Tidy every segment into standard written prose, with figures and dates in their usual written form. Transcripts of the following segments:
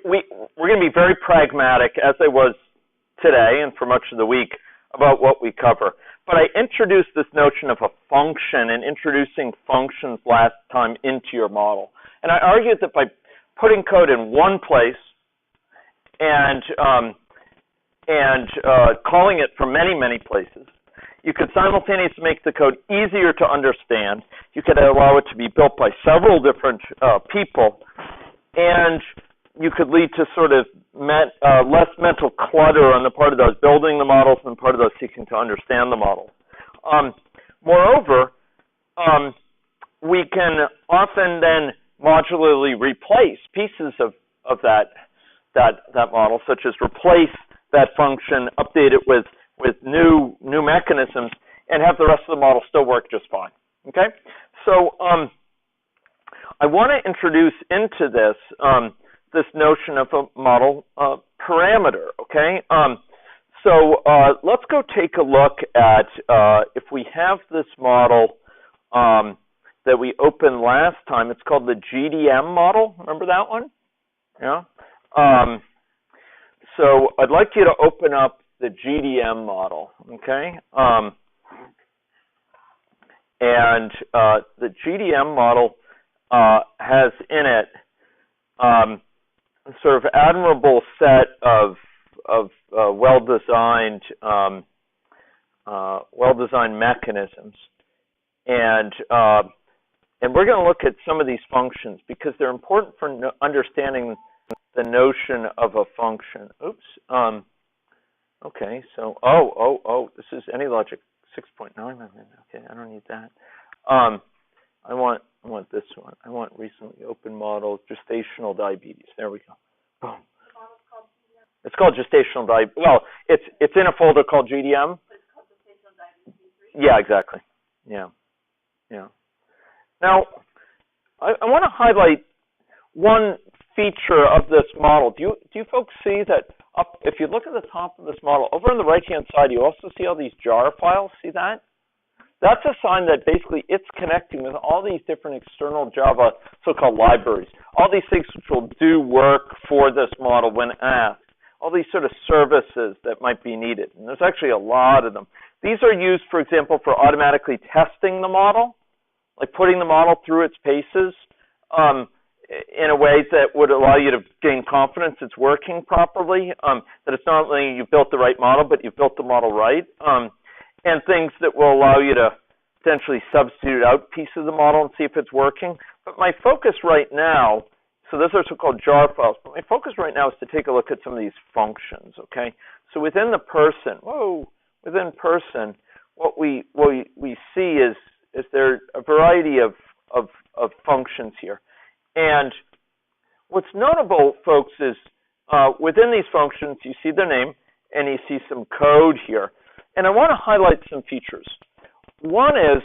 we're going to be very pragmatic, as I was today and for much of the week, about what we cover. But I introduced this notion of a function and introducing functions last time into your model. And I argued that by putting code in one place and calling it from many, many places, you could simultaneously make the code easier to understand. You could allow it to be built by several different people, and you could lead to sort of less mental clutter on the part of those building the models and part of those seeking to understand the model. Moreover, we can often then modularly replace pieces of that model, such as replace that function, update it with new mechanisms, and have the rest of the model still work just fine. Okay? So I want to introduce into this this notion of a model parameter. Okay? So let's go take a look at if we have this model that we opened last time. It's called the GDM model. Remember that one? Yeah. So I'd like you to open up the GDM model, okay? And the GDM model has in it a sort of admirable set of well-designed mechanisms, and we're going to look at some of these functions because they're important for understanding the notion of a function. Oops. Okay, so, this is AnyLogic 6.9. Okay, I don't need that. I want this one. I want recently open model, gestational diabetes. There we go. Boom. It's called gestational diabetes. Well, it's in a folder called GDM. It's called gestational diabetes 3. Yeah, exactly. Yeah. Now, I want to highlight one feature of this model. Do you folks see that if you look at the top of this model, over on the right-hand side, you also see all these jar files? See that? That's a sign that basically it's connecting with all these different external Java so-called libraries, all these things which will do work for this model when asked, all these sort of services that might be needed. And there's actually a lot of them. These are used, for example, for automatically testing the model, like putting the model through its paces in a way that would allow you to gain confidence it's working properly, that it's not only you built the right model, but you've built the model right, and things that will allow you to potentially substitute out pieces of the model and see if it's working. But my focus right now, so those are so-called jar files, but my focus right now is to take a look at some of these functions, okay? So within the person, within person, what we see is there a variety of functions here. And what's notable, folks, is within these functions, you see their name, and you see some code here. And I want to highlight some features. One is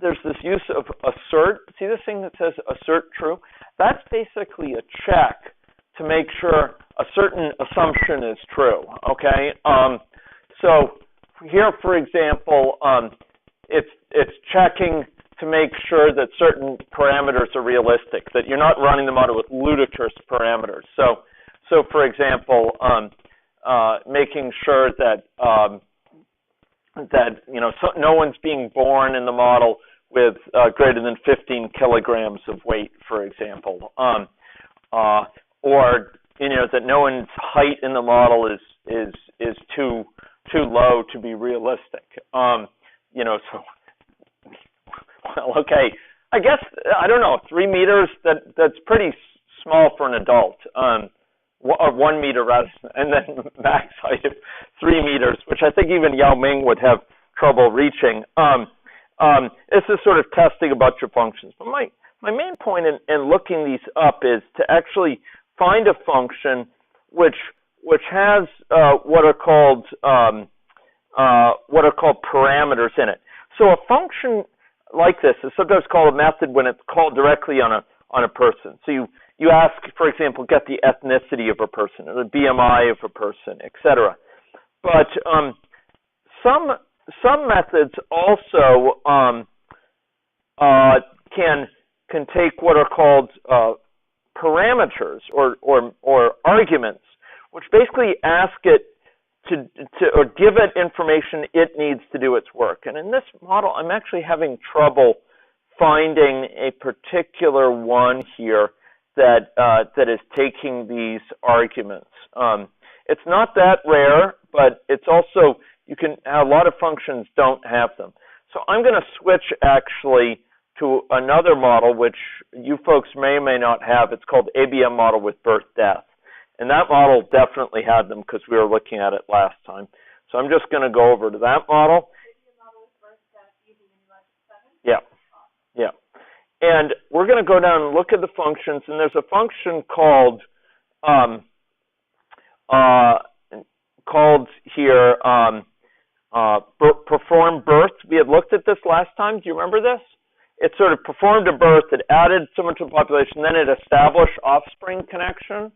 there's this use of assert. See this thing that says assert true? That's basically a check to make sure a certain assumption is true, okay? So here, for example, it's checking to make sure that certain parameters are realistic, that you're not running the model with ludicrous parameters. So for example, making sure that no one's being born in the model with greater than 15 kilograms of weight, for example, or that no one's height in the model is too low to be realistic. Well, okay, I guess, I don't know, 3 meters, that's pretty small for an adult, or 1 meter rather, and then max height of 3 meters, which I think even Yao Ming would have trouble reaching. This is sort of testing about your functions. But my main point in looking these up is to actually find a function which has what are called parameters in it. So a function like this is sometimes called a method when it's called directly on a person. So you ask, for example, get the ethnicity of a person, or the BMI of a person, etc. But some methods also can take what are called parameters or arguments, which basically ask it to or give it information it needs to do its work. And in this model, I'm actually having trouble finding a particular one here that is taking these arguments. It's not that rare, but it's also, a lot of functions don't have them. So I'm going to switch actually to another model, which you folks may or may not have. It's called ABM model with birth-death. And that model definitely had them because we were looking at it last time. So I'm just going to go over to that model. Yeah, yeah. And we're going to go down and look at the functions. And there's a function called here perform birth. We had looked at this last time. Do you remember this? It sort of performed a birth. It added someone to the population. Then it established offspring connection.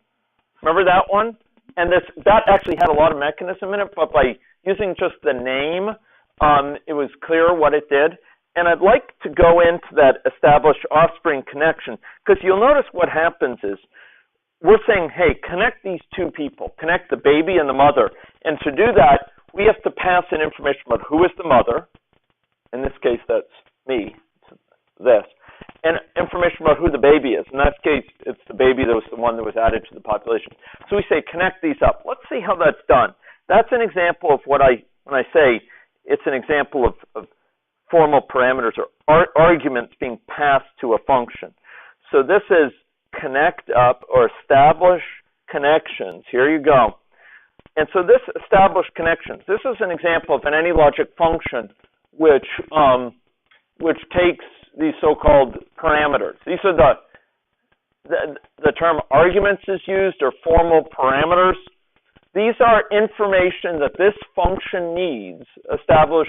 Remember that one? And that actually had a lot of mechanism in it, but by using just the name, it was clear what it did. And I'd like to go into that established offspring connection, because you'll notice what happens is we're saying, hey, connect these two people, connect the baby and the mother. And to do that, we have to pass in information about who is the mother. In this case, that's me, this. And information about who the baby is. In that case, it's the baby that was the one that was added to the population. So we say connect these up. Let's see how that's done. That's an example of when I say it's an example of formal parameters or arguments being passed to a function. So this is connect up or establish connections. Here you go. And so this establish connections, this is an example of an AnyLogic function which takes these so-called parameters. These are the term arguments is used, or formal parameters. These are information that this function needs. Establish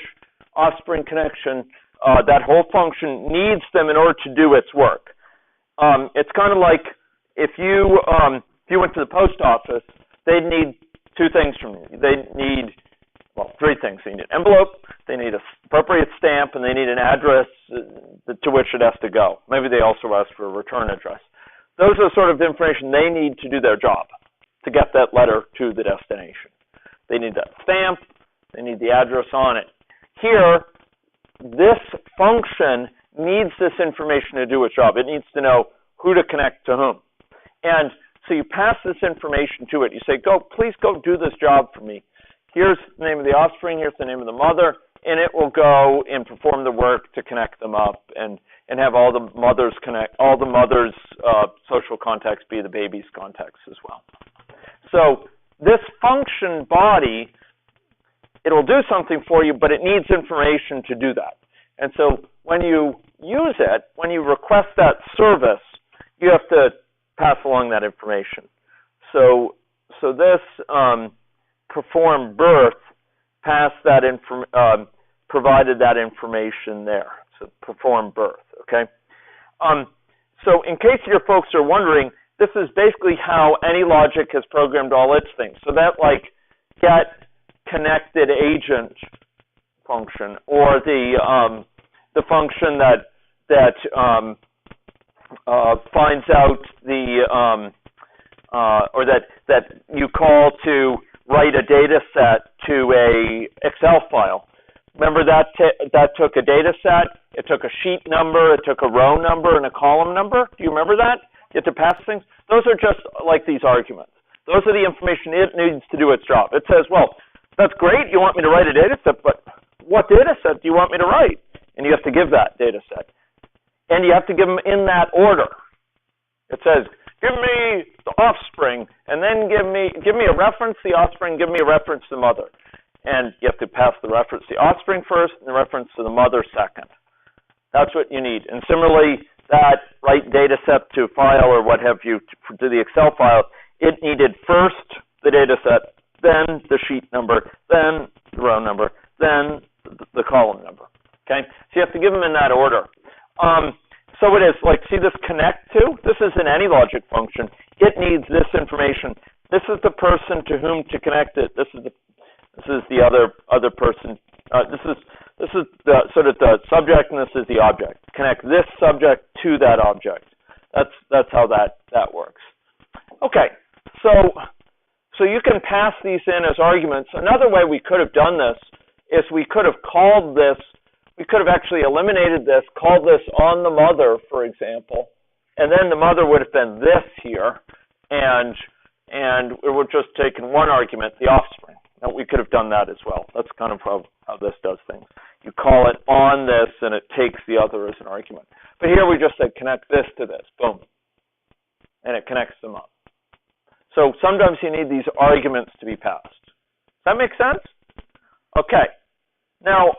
offspring connection. That whole function needs them in order to do its work. It's kind of like if you went to the post office, they'd need two things from you. They need, well, three things. They need an envelope, they need an appropriate stamp, and they need an address to which it has to go. Maybe they also ask for a return address. Those are the sort of information they need to do their job, to get that letter to the destination. They need that stamp, they need the address on it. Here, this function needs this information to do its job. It needs to know who to connect to whom. And so you pass this information to it. You say, please go do this job for me. Here's the name of the offspring, here's the name of the mother, and it will go and perform the work to connect them up and have all the mothers social contacts be the baby's contacts as well. So this function body, it'll do something for you, but it needs information to do that. And so when you use it, when you request that service, you have to pass along that information. So this perform birth provided that information there. So perform birth, okay? So in case your folks are wondering, this is basically how AnyLogic has programmed all its things. So that like get connected agent function, or the function that finds out or that you call to write a data set to a Excel file. Remember that took a data set, it took a sheet number, it took a row number, and a column number. Do you remember that? You have to pass things. Those are just like these arguments. Those are the information it needs to do its job. It says, well, that's great, you want me to write a data set, but what data set do you want me to write? And you have to give that data set. And you have to give them in that order. It says, give me the offspring, and then give me a reference to the offspring, give me a reference to the mother. And you have to pass the reference to the offspring first and the reference to the mother second. That's what you need. And similarly, that write data set to file or what have you to the Excel file, it needed first the data set, then the sheet number, then the row number, then the column number. Okay? So you have to give them in that order. So it is, like, see this connect to? This is an AnyLogic function. It needs this information. This is the person to whom to connect it. This is the other person. This is the sort of the subject, and this is the object. Connect this subject to that object. That's how that works. Okay, so you can pass these in as arguments. Another way we could have done this is we could have called this. We could have actually eliminated this, called this on the mother, for example, and then the mother would have been this here, and it would just taken one argument, the offspring. Now, we could have done that as well. That's kind of how this does things. You call it on this, and it takes the other as an argument. But here we just said connect this to this, boom, and it connects them up. So sometimes you need these arguments to be passed. Does that make sense? Okay. Now,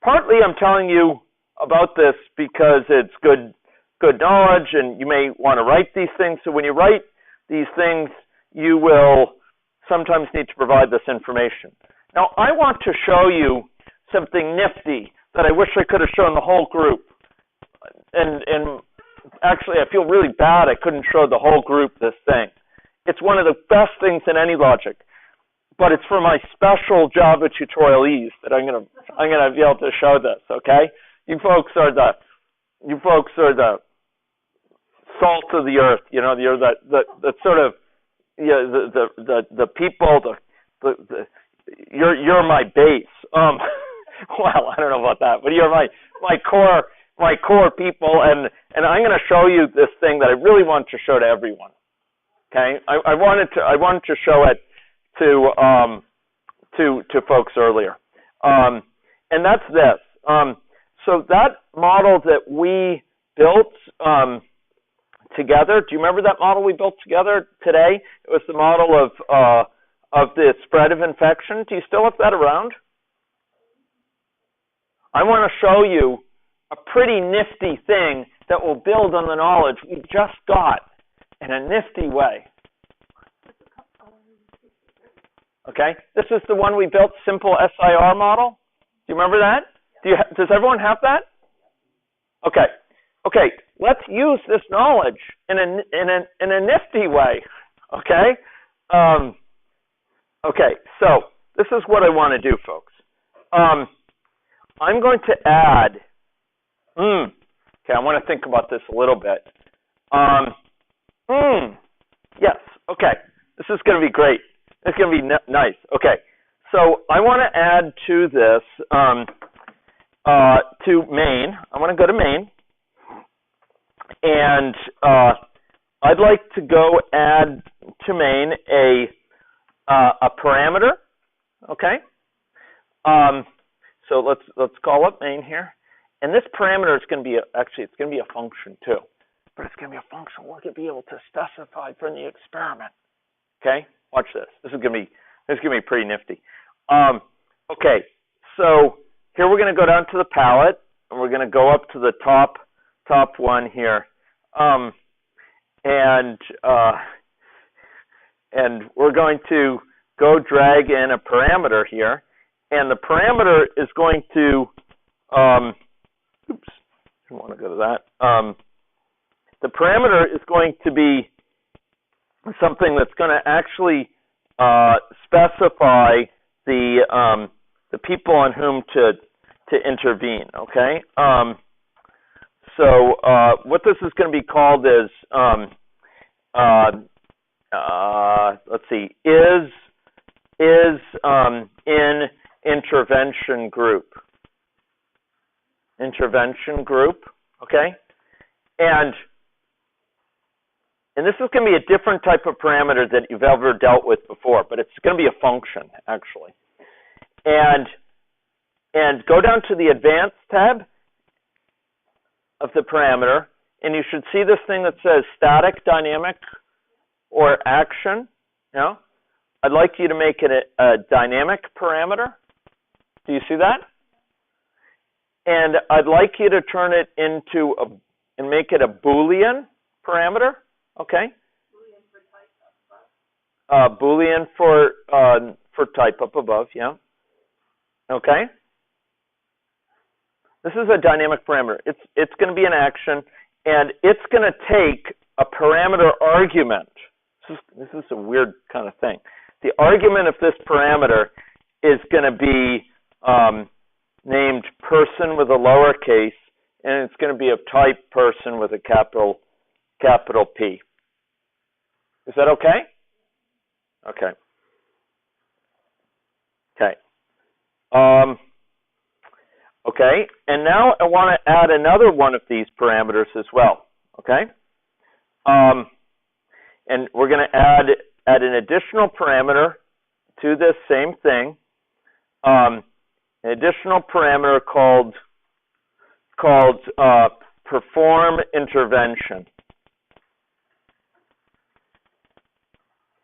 partly I'm telling you about this because it's good knowledge, and you may want to write these things. So when you write these things, you will sometimes need to provide this information. Now, I want to show you something nifty that I wish I could have shown the whole group. And actually, I feel really bad I couldn't show the whole group this thing. It's one of the best things in AnyLogic, but it's for my special Java tutorialees that I'm gonna be able to show this. Okay, you folks are the salt of the earth. You know, you're the sort of the people. You're my base. Well, I don't know about that, but you're my core people, and I'm going to show you this thing that I really want to show to everyone. Okay, I wanted to show it to folks earlier, and that's this. So that model that we built together. Do you remember that model we built together today? It was the model of the spread of infection. Do you still have that around? I want to show you a pretty nifty thing that will build on the knowledge we just got in a nifty way. Okay, this is the one we built, simple SIR model. Do you remember that? Does everyone have that? Okay, let's use this knowledge in a nifty way. Okay, okay. So this is what I want to do, folks. I'm going to add. Okay, I want to think about this a little bit. Yes. Okay, this is going to be great. It's going to be nice. Okay, so I want to add to this to main. I want to go to main, and I'd like to go add to main a parameter. Okay. So let's call up main here, and this parameter is going to be it's going to be a function too, but it's going to be a function we're going to be able to specify from the experiment. Okay, watch this. This is going to be pretty nifty. Okay, so here we're going to go down to the palette, and we're going to go up to the top one here, and we're going to go drag in a parameter here. And the parameter is going to, oops, I don't want to go to that. The parameter is going to be something that's going to actually specify the people on whom to intervene. Okay. So what this is going to be called is, let's see, is in intervention group, okay? And this is going to be a different type of parameter that you've ever dealt with before, but it's going to be a function, actually. And go down to the Advanced tab of the parameter, and you should see this thing that says Static, Dynamic, or Action. You know? I'd like you to make it a dynamic parameter. Do you see that? And I'd like you to turn it into and make it a Boolean parameter. Okay. Boolean for type up above. Yeah. Okay. This is a dynamic parameter. It's going to be an action, and it's going to take a parameter argument. This is a weird kind of thing. The argument of this parameter is going to be named person with a lowercase and it's going to be of type person with a capital P. Is that okay? Okay. Okay. Okay, and now I want to add another one of these parameters as well. Okay. And we're going to add an additional parameter to this same thing. An additional parameter called perform intervention.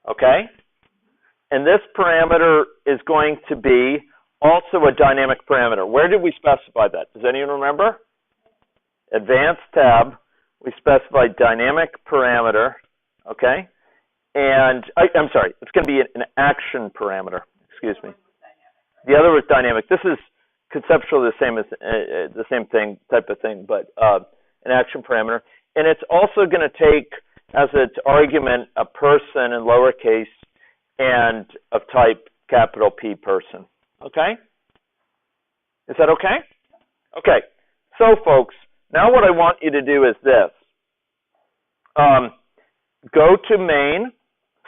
Okay? And this parameter is going to be also a dynamic parameter. Where did we specify that? Does anyone remember? Advanced tab. We specified dynamic parameter. Okay? And I'm sorry, it's going to be an action parameter. Excuse me. The other was dynamic. This is conceptually the same as the same thing, type of thing, but an action parameter. And it's also going to take as its argument a person in lowercase and of type capital P person. Okay? Is that okay? Okay. So, folks, now what I want you to do is this. Go to main.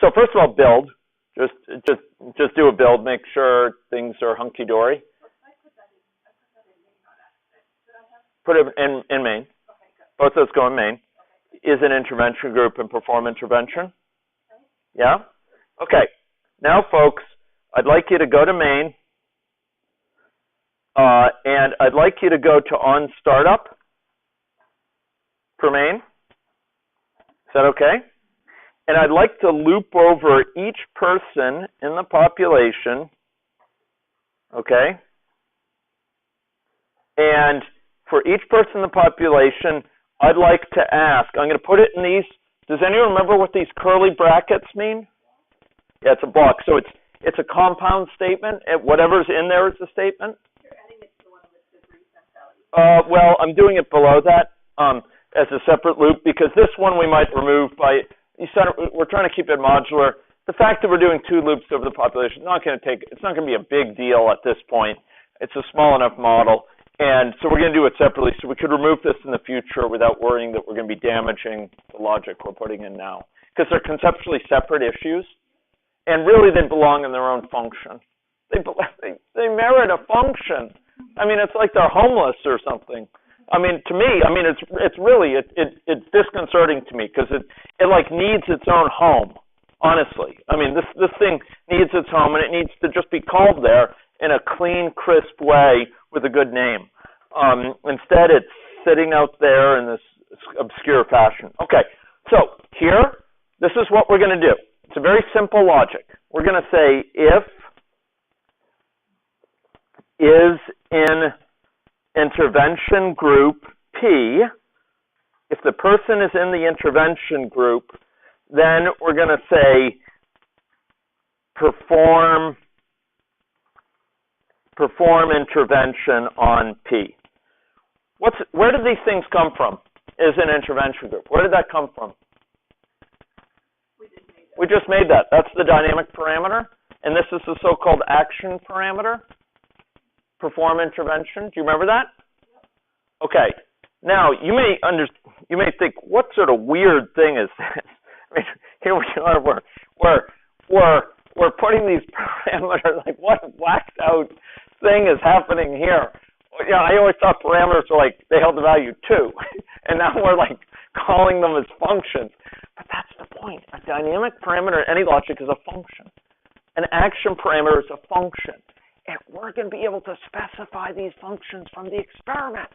So first of all, build. Just do a build. Make sure things are hunky dory. Put it in main. Both those go in main. Is an intervention group and perform intervention. Yeah. Okay. Now, folks, I'd like you to go to main, and I'd like you to go to on startup for main. Is that okay? And I'd like to loop over each person in the population, okay? And for each person in the population, I'd like to ask, I'm going to put it in these, does anyone remember what these curly brackets mean? Yeah, it's a block. So it's a compound statement. Whatever's in there is a statement. You're adding it to the one with the brief mentality. Well, I'm doing it below that as a separate loop because this one we might remove by... We're trying to keep it modular. The fact that we're doing two loops over the population it's not going to be a big deal at this point. It's a small enough model, and so we're going to do it separately. So we could remove this in the future without worrying that we're going to be damaging the logic we're putting in now, because they're conceptually separate issues, and really they belong in their own function. They merit a function. I mean, it's like they're homeless or something. I mean, to me, it's really disconcerting to me because it like needs its own home. Honestly, I mean, this thing needs its home and it needs to just be called there in a clean, crisp way with a good name. Instead, it's sitting out there in this obscure fashion. Okay, so here, this is what we're going to do. It's a very simple logic. We're going to say if is in intervention group P, if the person is in the intervention group, then we're going to say perform intervention on P. Where did these things come from? Is an intervention group. Where did that come from? We just made that. That's the dynamic parameter, and this is the so-called action parameter. Perform intervention. Do you remember that? Okay. Now you may think, what sort of weird thing is this? I mean, here we are. We're putting these parameters. Like, what whacked out thing is happening here? You know, I always thought parameters were like they held the value 2, and now we're like calling them as functions. But that's the point. A dynamic parameter in AnyLogic is a function. An action parameter is a function. And we're going to be able to specify these functions from the experiment.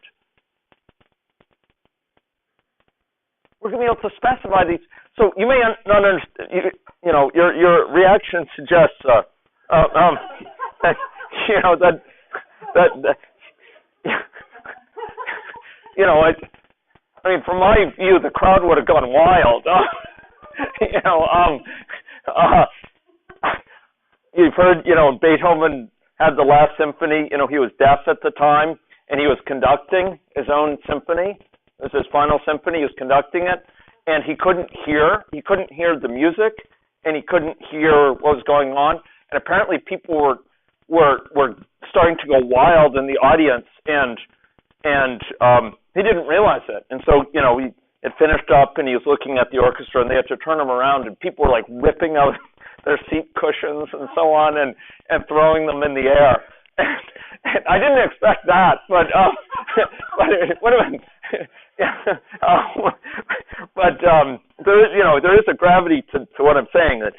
We're going to be able to specify these. So you may not understand, you know, your reaction suggests, you know, that you know, I mean, from my view, the crowd would have gone wild. You know, you've heard, you know, Beethoven had the last symphony. You know, he was deaf at the time, and he was conducting his own symphony. It was his final symphony. He was conducting it, and he couldn't hear. He couldn't hear the music, and he couldn't hear what was going on. And apparently, people were starting to go wild in the audience, and and he didn't realize it. And so, it finished up, and he was looking at the orchestra, and they had to turn him around, and people were like ripping out their seat cushions and so on, and throwing them in the air. And I didn't expect that, but it would have been, yeah. But there is a gravity to what I'm saying that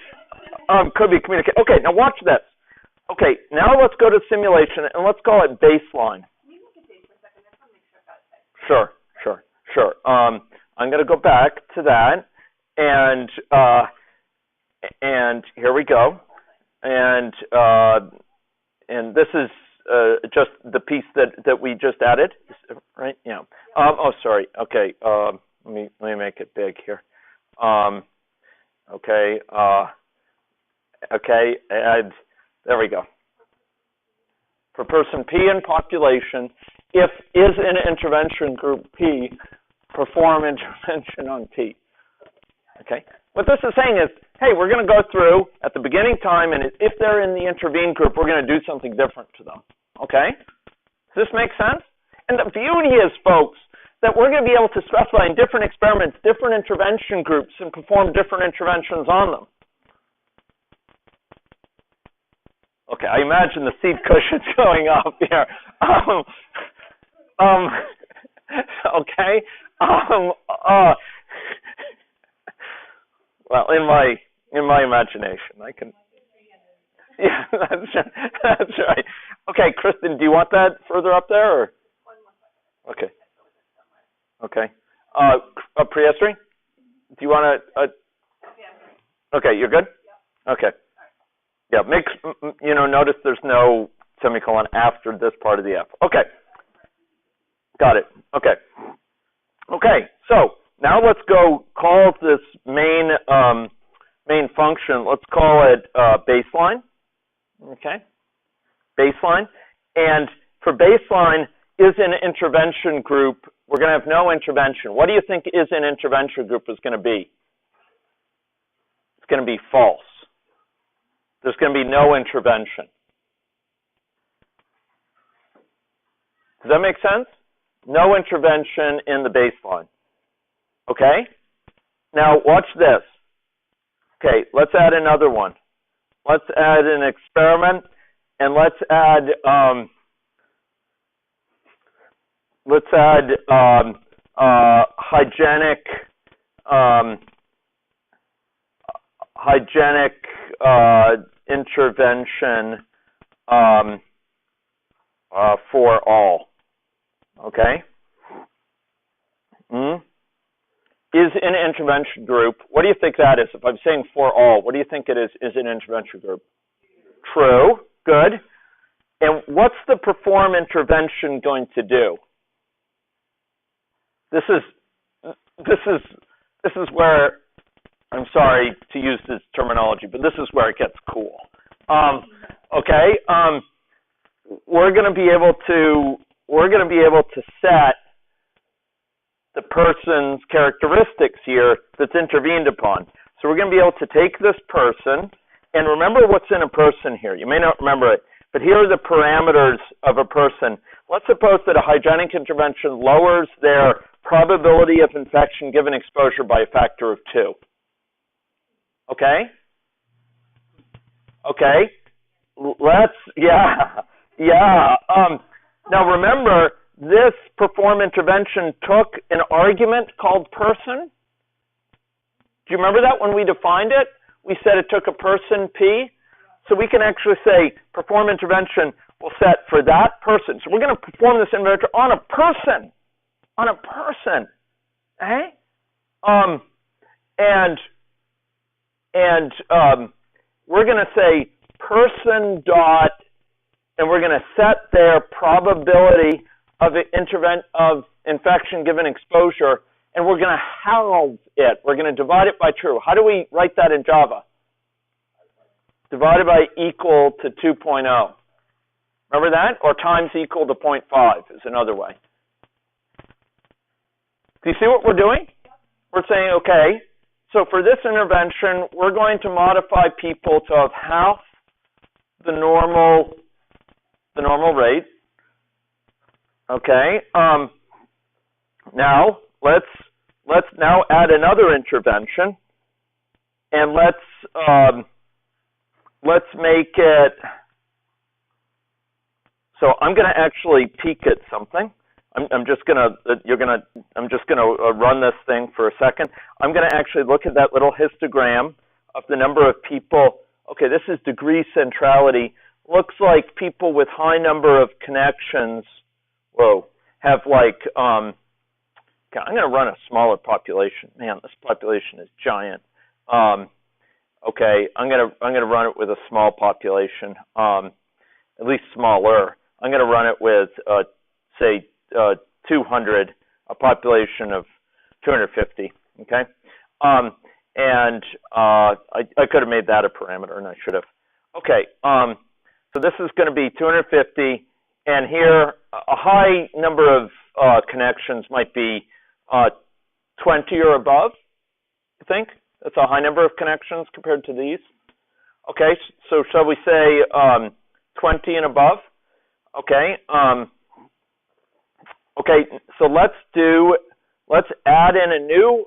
could be communicated. Okay, now watch this. Okay, now let's go to simulation, and let's call it baseline. Can you look at Dave for a second? I just want to make sure I've got it. Sure. I'm going to go back to that, and here we go, and this is just the piece that we just added, right? Yeah. Sorry. Okay. Let me make it big here. Okay. Okay. And there we go. For person P in population, if is in intervention group P, perform intervention on P. Okay? What this is saying is, hey, we're going to go through at the beginning time, and if they're in the intervene group, we're going to do something different to them. Okay? Does this make sense? And the beauty is, folks, that we're going to be able to specify in different experiments, different intervention groups, and perform different interventions on them. Okay, I imagine the seat cushions going up here. Okay. Well, in my imagination, I can. Yeah, that's right. Okay, Kristen, do you want that further up there, or? Okay. Okay. Priestri, do you want to? Okay, you're good. Okay. Yeah, notice there's no semicolon after this part of the F. Okay. Got it. Okay. Okay, so now let's go call this main function, let's call it baseline. Okay. Baseline. And for baseline, is an intervention group, we're going to have no intervention. What do you think is an intervention group is going to be? It's going to be false. There's going to be no intervention. Does that make sense? No intervention in the baseline. Okay? Now, watch this. Okay, let's add another one. Let's add an experiment, and let's add hygienic intervention for all. Okay? Is an intervention group. What do you think that is? If I'm saying for all, what do you think it is an intervention group? True. Good. And what's the perform intervention going to do? This is where, I'm sorry to use this terminology, but this is where it gets cool. Okay. We're going to be able to set the person's characteristics here that's intervened upon. So we're going to be able to take this person, and remember what's in a person here. You may not remember it, but here are the parameters of a person. Let's suppose that a hygienic intervention lowers their probability of infection given exposure by a factor of 2. Okay? Okay? Now remember, this perform intervention took an argument called person. Do you remember that when we defined it? We said it took a person, P. So we can actually say perform intervention will set for that person. So we're going to perform this intervention on a person. On a person. Okay? We're going to say person dot, and we're going to set their probability of infection given exposure, and we're going to halve it. We're going to divide it by true. How do we write that in Java? Divided by equal to 2.0. Remember that? Or times equal to 0.5 is another way. Do you see what we're doing? We're saying, okay, so for this intervention, we're going to modify people to have half the normal rate, Okay. Now let's now add another intervention, and let's make it. So I'm going to actually peek at something. I'm just going to run this thing for a second. I'm going to actually look at that little histogram of the number of people. Okay, this is degree centrality. Looks like people with high number of connections, have like, okay, I'm going to run a smaller population. Man, this population is giant. Okay, I'm going to run it with a small population, at least smaller. I'm going to run it with, say, 200, a population of 250, okay? And I could have made that a parameter, and I should have. Okay, so this is going to be 250, and here a high number of connections might be 20 or above, I think. That's a high number of connections compared to these. Okay, so shall we say 20 and above? Okay. Okay. So let's add in a new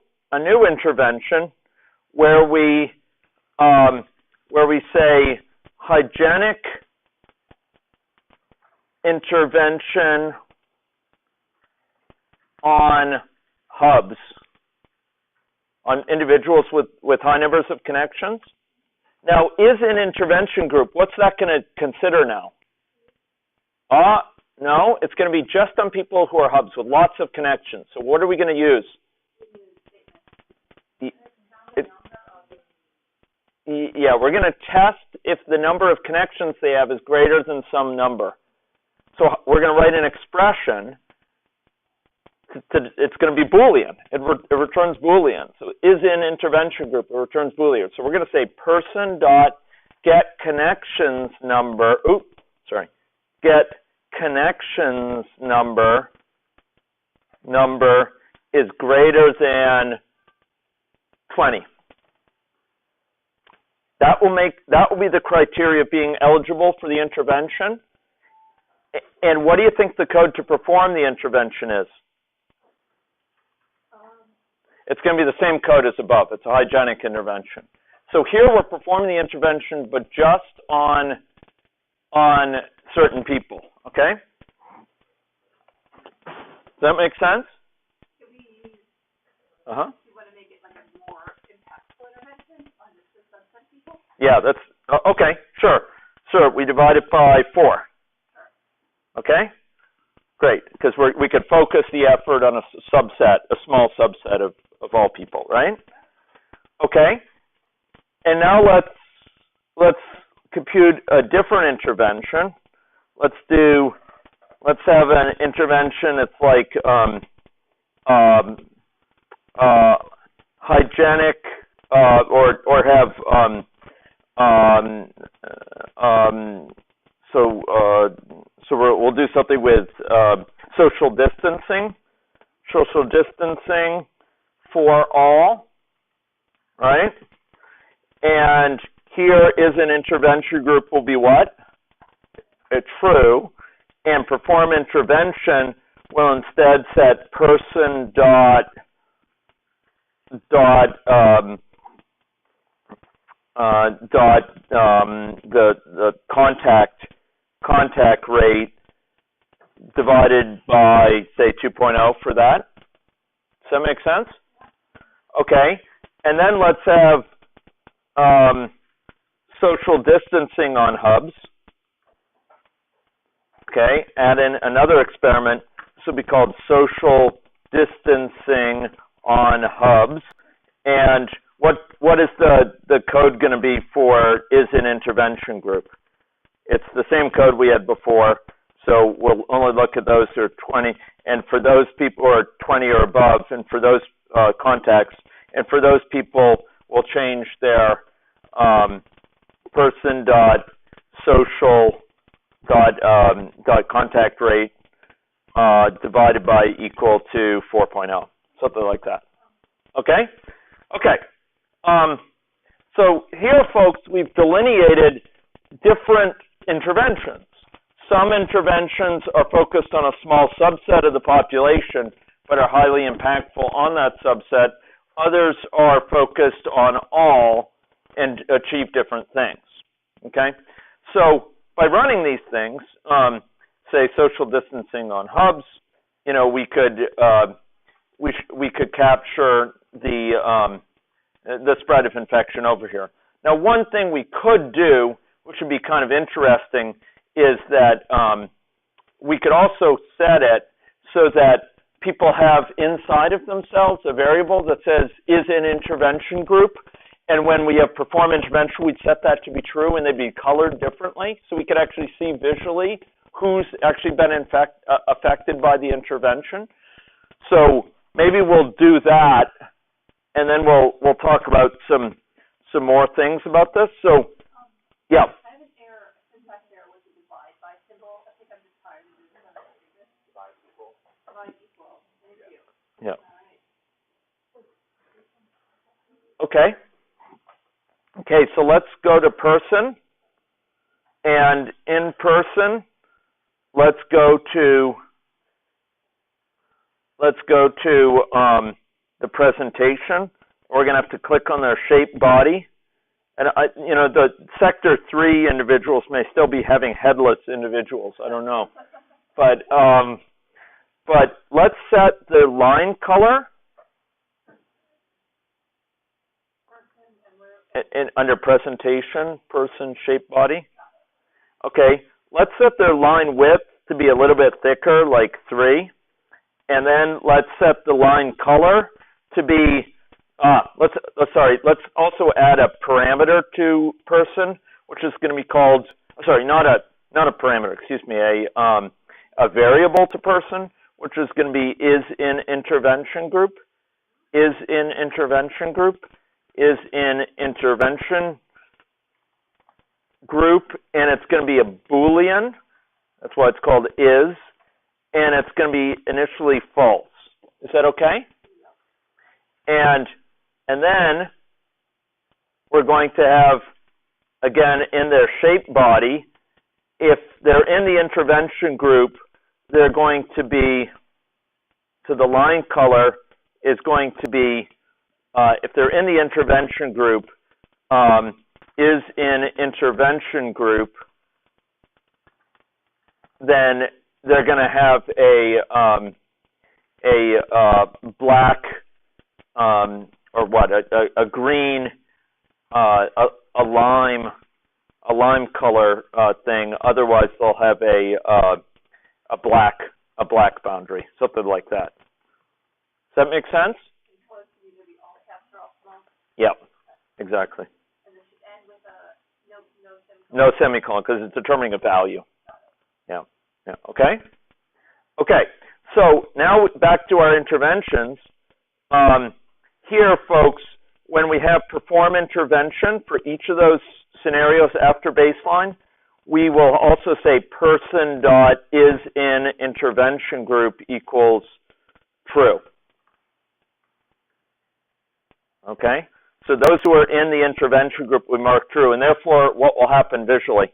intervention where we say hygienic intervention on hubs, on individuals with high numbers of connections. Now, is an intervention group, what's that going to consider now? No, it's going to be just on people who are hubs with lots of connections. So what are we going to use? Yeah, we're going to test if the number of connections they have is greater than some number. So we're going to write an expression. It's going to be Boolean. It returns Boolean. So is in intervention group, it returns Boolean. So we're going to say person dot get connections number. Get connections number is greater than 20. That will be the criteria of being eligible for the intervention. And what do you think the code to perform the intervention is? It's going to be the same code as above. It's a hygienic intervention. So here we're performing the intervention, but just on certain people. Okay? Does that make sense? Do we use, Uh-huh. do you want to make it like a more impactful intervention on just the subset people? Yeah, that's, okay, sure. Sure, we divide it by 4. Okay? Great, because we could focus the effort on a subset, a small subset of all people, right? Okay. And now let's compute a different intervention. Let's have an intervention that's like hygienic or have so we'll do something with social distancing for all, right? And here is an intervention group will be what? True, and perform intervention will instead set person dot the contact rate divided by, say, 2.0 for that. Does that make sense? Okay, and then let's have social distancing on hubs. Okay, add in another experiment. This will be called social distancing on hubs. And what is the code going to be for is an intervention group? It's the same code we had before, so we'll only look at those who are 20, and for those people who are 20 or above, and for those contacts, and for those people, we'll change their person dot social dot contact rate divided by equal to 4.0, something like that. Okay? Okay. So here, folks, we've delineated different interventions. Some interventions are focused on a small subset of the population, but are highly impactful on that subset. Others are focused on all and achieve different things, okay? So by running these things, say social distancing on hubs, you know, we could capture the spread of infection over here. Now, one thing we could do, which would be kind of interesting, is that we could also set it so that people have inside of themselves a variable that says is an intervention group, and when we have perform intervention, we'd set that to be true, and they'd be colored differently, so we could actually see visually who's actually been affected by the intervention. So maybe we'll do that, and then we'll talk about some more things about this. So, yeah. I have an error, a syntax error with the divide by symbol. I think I'm just tired of using that. Divide equal. Divide equal. Thank you. Yeah. All right. Okay. Okay, so let's go to person, and in person, let's go to the presentation. We're going to have to click on their shape body. And, you know, the sector 3 individuals may still be having headless individuals. I don't know. But let's set the line color under presentation, person, shape body. Okay, let's set their line width to be a little bit thicker, like 3. And then let's set the line color to be, let's also add a parameter to person, which is going to be called, not a parameter, excuse me, a variable to person, which is going to be is in intervention group, is in intervention group, is in intervention group, and it's going to be a Boolean. That's why it's called is, and it's going to be initially false. Is that okay? And then we're going to have, again, in their shape body, if they're in the intervention group, they're going to be, to the line color is going to be, if they're in the intervention group, is in intervention group, then they're going to have a black or what, a green, a lime color thing. Otherwise, they'll have a black boundary, something like that. Does that make sense? Yeah, exactly. And this should end with a no semicolon, because it's determining a value. Yeah. Okay. Okay. So now back to our interventions. Here, folks, when we have perform intervention for each of those scenarios after baseline, we will also say person dot is in intervention group equals true. Okay. So those who are in the intervention group we mark true, and therefore what will happen visually?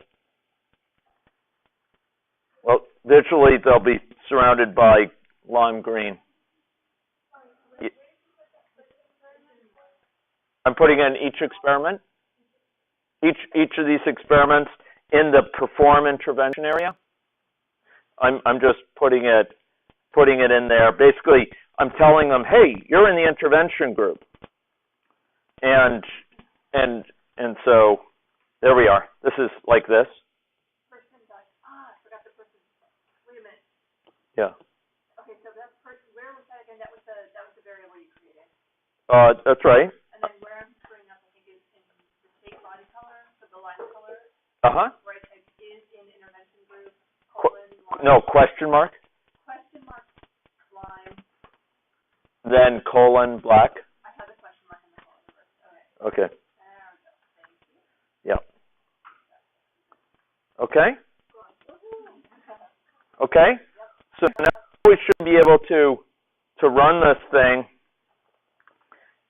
Well, visually they'll be surrounded by lime green. I'm putting in each experiment, each of these experiments in the perform intervention area. I'm just putting it in there. Basically, I'm telling them, hey, you're in the intervention group. And so there we are. This is like this. Person dot, I forgot the person. Wait a minute. Yeah. Okay, so that person, where was that again? That was the variable you created. That's right. And then where I'm screwing up, I think, is in the shape body color, so the line color. Right, type is in intervention group, colon, line. No, question mark. Question mark, line. Then colon, black. I have the question mark in the colon first. Okay. There we go. Thank you. Yeah. Okay. Okay. So now we should be able to run this thing.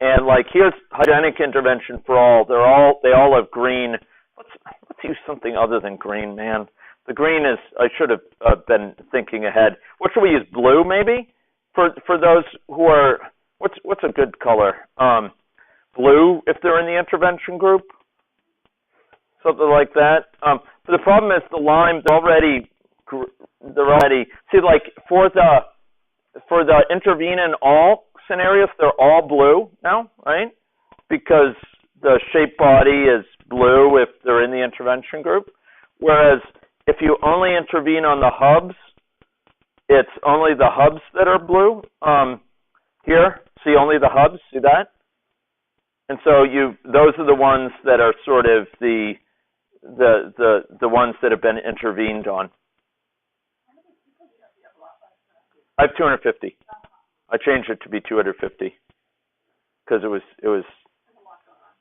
And like here's hygienic intervention for all. They all have green. Let's use something other than green, man. The green is, I should have been thinking ahead. What should we use? Blue, maybe? For those who are, what's a good color? Blue, if they're in the intervention group? Something like that. But the problem is the lime, they're already, see, like for the intervene in all scenarios, they're all blue now, right? Because the shape body is blue if they're in the intervention group. Whereas if you only intervene on the hubs, it's only the hubs that are blue. Here, see only the hubs, see that? And so those are the ones that are sort of the ones that have been intervened on. I have 250. I changed it to be 250 because it was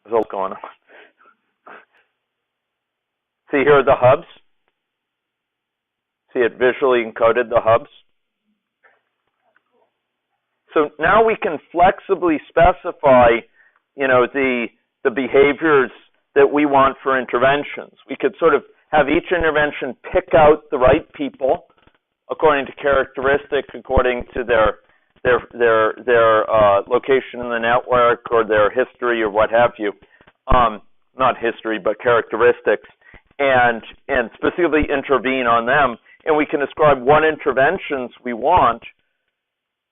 a lot going on. See, here are the hubs. See, it visually encoded the hubs. So now we can flexibly specify, the behaviors that we want for interventions. We could sort of have each intervention pick out the right people according to characteristics, according to their location in the network or their history or what have you. Not history, but characteristics, and specifically intervene on them. And we can describe what interventions we want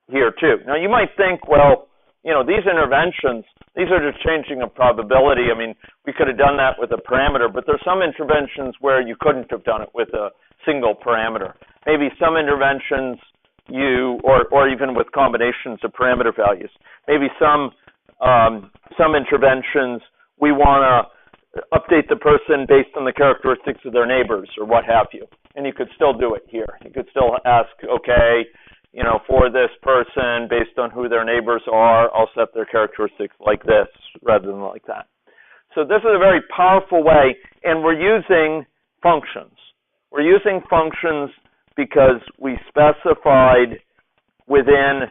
here too. Now you might think, well, these interventions, these are just changing a probability. I mean, we could have done that with a parameter, but there's some interventions where you couldn't have done it with a single parameter. Maybe some interventions or even with combinations of parameter values. Maybe some interventions we want to update the person based on the characteristics of their neighbors or what have you. And you could still do it here. You could still ask, okay, for this person, based on who their neighbors are, I'll set their characteristics like this rather than like that. So this is a very powerful way, and we're using functions. We're using functions because we specified within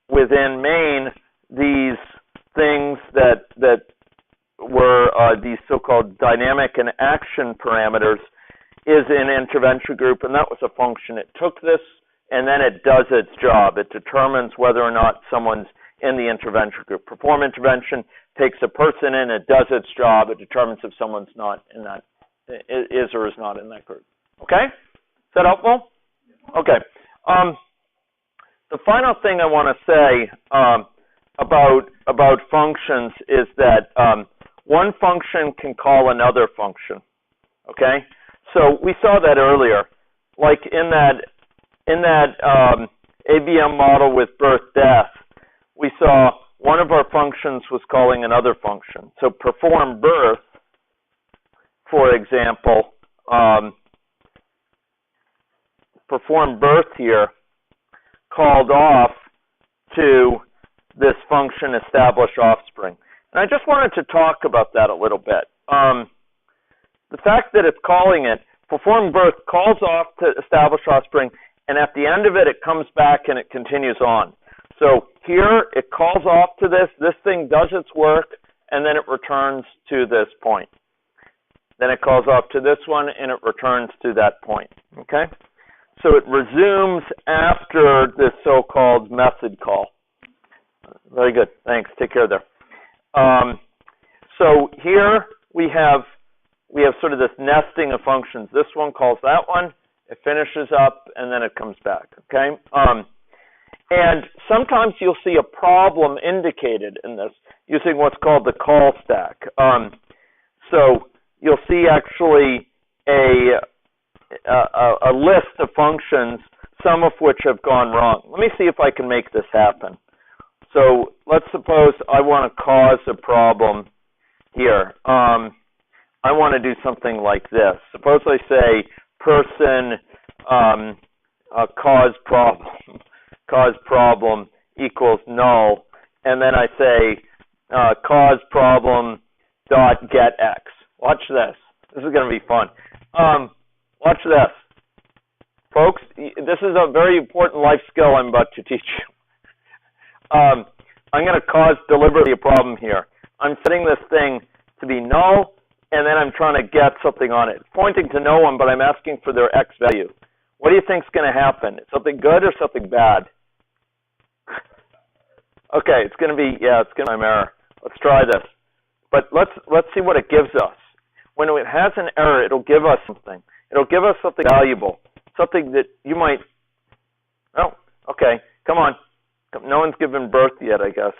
main these things that were these so-called dynamic and action parameters is in intervention group, and that was a function. It took this, and then it does its job. It determines whether or not someone's in the intervention group. Perform intervention takes a person in, it does its job, it determines if someone's not in that, is or is not in that group. Okay? Is that helpful? Okay. The final thing I want to say about functions is that one function can call another function. Okay? So we saw that earlier. Like in that ABM model with birth-death, we saw one of our functions was calling another function. So perform birth, for example, perform birth here called off to this function establish offspring. And I just wanted to talk about that a little bit. The fact that it's calling it, perform birth calls off to establish offspring, and at the end of it, it comes back and it continues on. So here, it calls off to this thing does its work, and then it returns to this point. Then it calls off to this one, and it returns to that point, okay? So it resumes after this so-called method call. Very good, thanks, take care there. So here we have sort of this nesting of functions. This one calls that one, it finishes up, and then it comes back, okay? And sometimes you'll see a problem indicated in this using what's called the call stack. So you'll see actually a list of functions, some of which have gone wrong. Let me see if I can make this happen. So let's suppose I want to cause a problem here. I want to do something like this. Suppose I say person cause problem equals null, and then I say cause problem dot get x. Watch this. This is going to be fun. Watch this. Folks, this is a very important life skill I'm about to teach you. I'm going to cause deliberately a problem here. I'm setting this thing to be null, and then I'm trying to get something on it. It's pointing to no one, but I'm asking for their X value. What do you think is going to happen? Something good or something bad? Okay, it's going to be, it's going to be an error. Let's try this. But let's see what it gives us. When it has an error, it'll give us something. It'll give us something valuable, something that you might, oh, okay, come on. No one's given birth yet, I guess.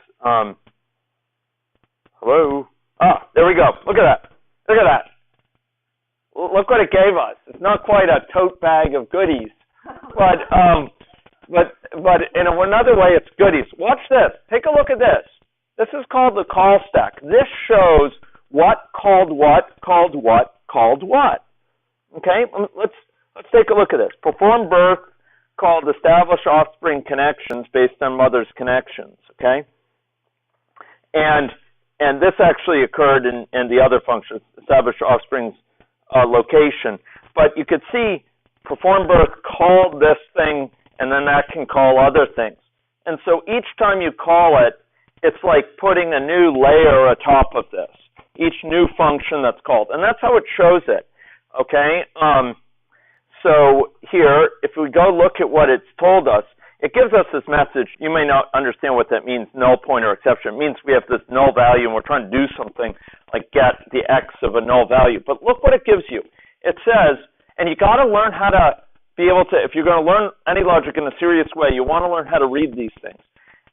Hello? Ah, there we go. Look at that. Look at that. Look what it gave us. It's not quite a tote bag of goodies, but in another way, it's goodies. Watch this. Take a look at this. This is called the call stack. This shows what called what, called what, called what. Okay? Let's take a look at this. Perform birth called establish offspring connections based on mother's connections. Okay? And this actually occurred in the other functions, establish offspring's location. But you could see perform birth called this thing, and then that can call other things. And so each time you call it, it's like putting a new layer atop of this, each new function that's called. And that's how it shows it, okay? So here, if we go look at what it's told us, it gives us this message. You may not understand what that means, null pointer exception. It means we have this null value, and we're trying to do something like get the x of a null value. But look what it gives you. It says, and you got to learn how to be able to, if you're going to learn AnyLogic in a serious way, you want to learn how to read these things.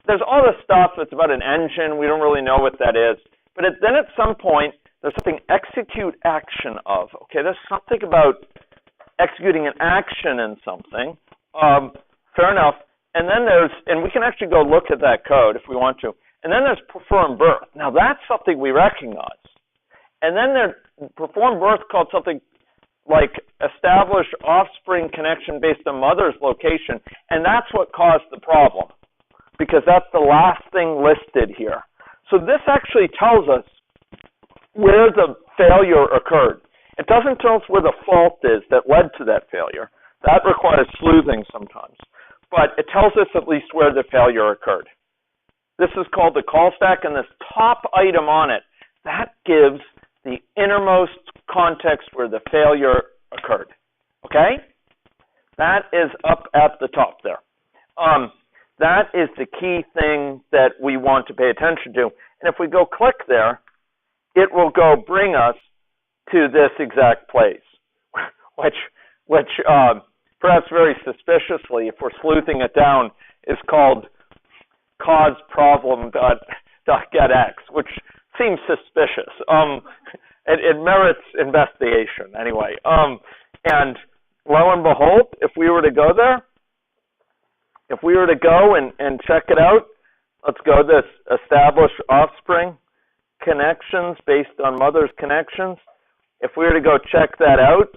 There's all this stuff that's about an engine. We don't really know what that is. But then at some point, there's something execute action of. Okay, there's something about executing an action in something. Fair enough. And then and we can actually go look at that code if we want to. And then there's perform birth. Now that's something we recognize. And then there's perform birth called something like establish offspring connection based on mother's location. And that's what caused the problem, because that's the last thing listed here. So this actually tells us where the failure occurred. It doesn't tell us where the fault is that led to that failure. That requires sleuthing sometimes. But it tells us at least where the failure occurred. This is called the call stack, and this top item on it, that gives the innermost context where the failure occurred. Okay? That is up at the top there. That is the key thing that we want to pay attention to. And if we go click there, it will go bring us to this exact place, which perhaps very suspiciously, if we're sleuthing it down, is called cause problem.getx, which seems suspicious. It merits investigation anyway. And lo and behold, if we were to go there, if we were to go and check it out, let's go this establish offspring connections based on mother's connections. If we were to go check that out,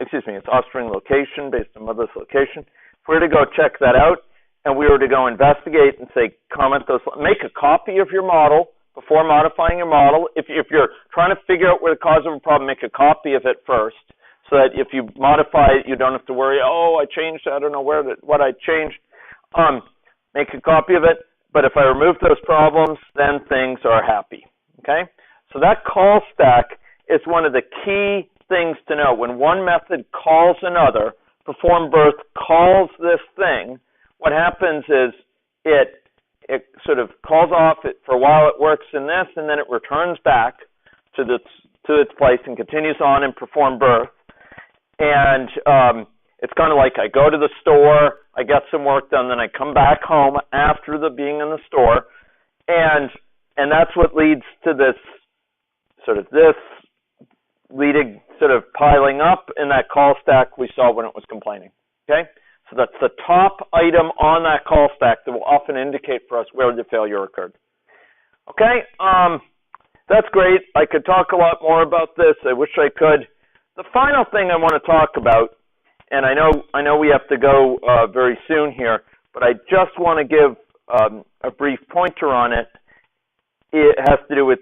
it's offspring location based on mother's location. If we were to go check that out and we were to go investigate and say comment those, make a copy of your model before modifying your model. If you're trying to figure out where the cause of a problem, make a copy of it first, so that if you modify it, you don't have to worry, oh, I changed, I don't know what I changed. Make a copy of it, but if I remove those problems, then things are happy, okay? So that call stack is one of the key things to know. When one method calls another, perform birth calls this thing, what happens is it sort of calls off, for a while it works in this, and then it returns back to its place and continues on and perform birth. And it's kind of like I go to the store, I get some work done, then I come back home after being in the store, and that's what leads to this leading sort of piling up in that call stack we saw when it was complaining. Okay, so that's the top item on that call stack that will often indicate for us where the failure occurred. Okay, that's great. I could talk a lot more about this. I wish I could. The final thing I want to talk about, and I know we have to go very soon here, but I just want to give a brief pointer on it. It has to do with